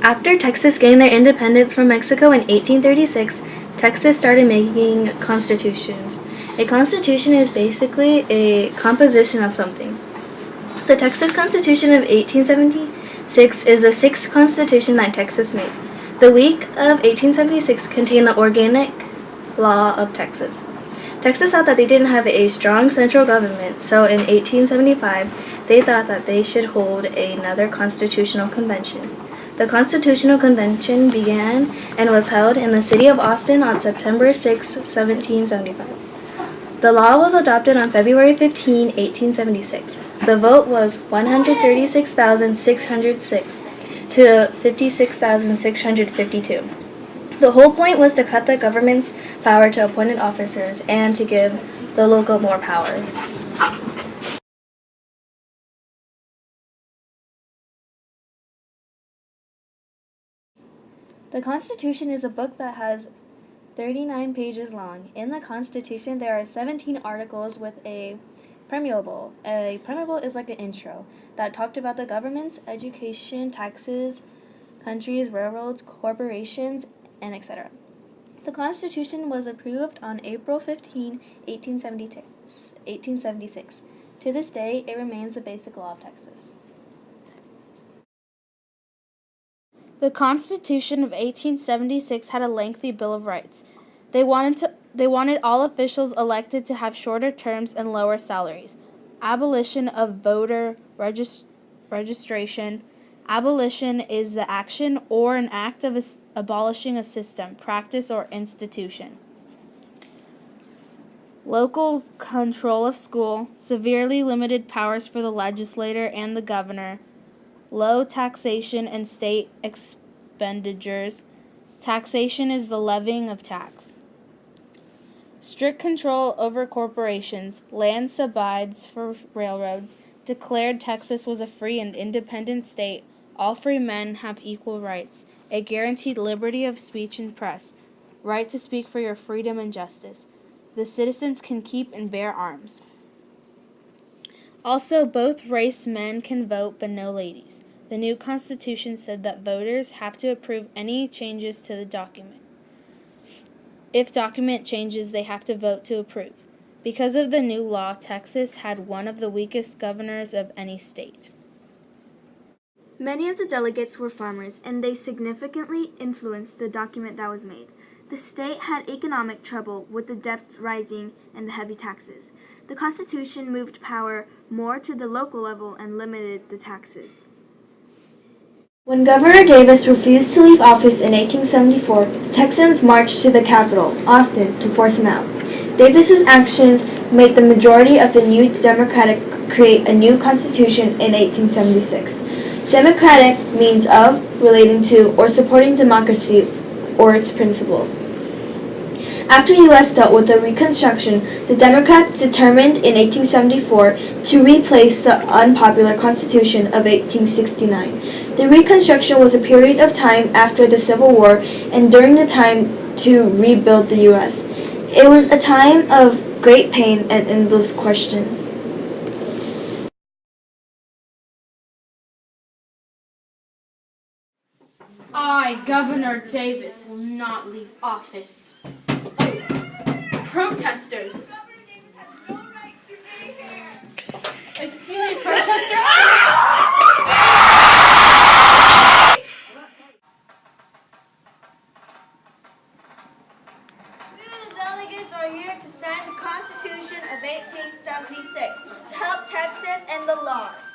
After Texas gained their independence from Mexico in 1836, Texas started making constitutions. A constitution is basically a composition of something. The Texas Constitution of 1876 is the sixth constitution that Texas made. The week of 1876 contained the organic law of Texas. Texas thought that they didn't have a strong central government, so in 1875, they thought that they should hold another constitutional convention. The Constitutional Convention began and was held in the city of Austin on September 6, 1775. The law was adopted on February 15, 1876. The vote was 136,606 to 56,652. The whole point was to cut the government's power to appointed officers and to give the local more power. The Constitution is a book that has 39 pages long. In the Constitution, there are 17 articles with a preamble. A preamble is like an intro that talked about the governments, education, taxes, countries, railroads, corporations, and etc. The Constitution was approved on April 15, 1876. To this day, it remains the basic law of Texas. The Constitution of 1876 had a lengthy Bill of Rights. They wanted all officials elected to have shorter terms and lower salaries. Abolition of voter registration. Abolition is the action or an act of abolishing a system, practice, or institution. Local control of school. Severely limited powers for the legislature and the governor. Low taxation and state expenditures. Taxation is the levying of tax. Strict control over corporations. Land subsidies for railroads. Declared Texas was a free and independent state. All free men have equal rights. A guaranteed liberty of speech and press. Right to speak for your freedom and justice. The citizens can keep and bear arms. Also, both race men can vote, but no ladies. The new Constitution said that voters have to approve any changes to the document. If document changes, they have to vote to approve. Because of the new law, Texas had one of the weakest governors of any state. Many of the delegates were farmers, and they significantly influenced the document that was made. The state had economic trouble with the debt rising and the heavy taxes. The Constitution moved power more to the local level and limited the taxes. When Governor Davis refused to leave office in 1874, the Texans marched to the capital, Austin, to force him out. Davis's actions made the majority of the New Democratic create a new constitution in 1876. Democratic means of, relating to, or supporting democracy or its principles. After the U.S. dealt with the Reconstruction, the Democrats determined in 1874 to replace the unpopular Constitution of 1869. The Reconstruction was a period of time after the Civil War and during the time to rebuild the U.S. It was a time of great pain and endless questions. I, Governor Davis, will not leave office. Protesters! Excuse me, protester! We, the delegates, are here to sign the Constitution of 1876 to help Texas and the laws.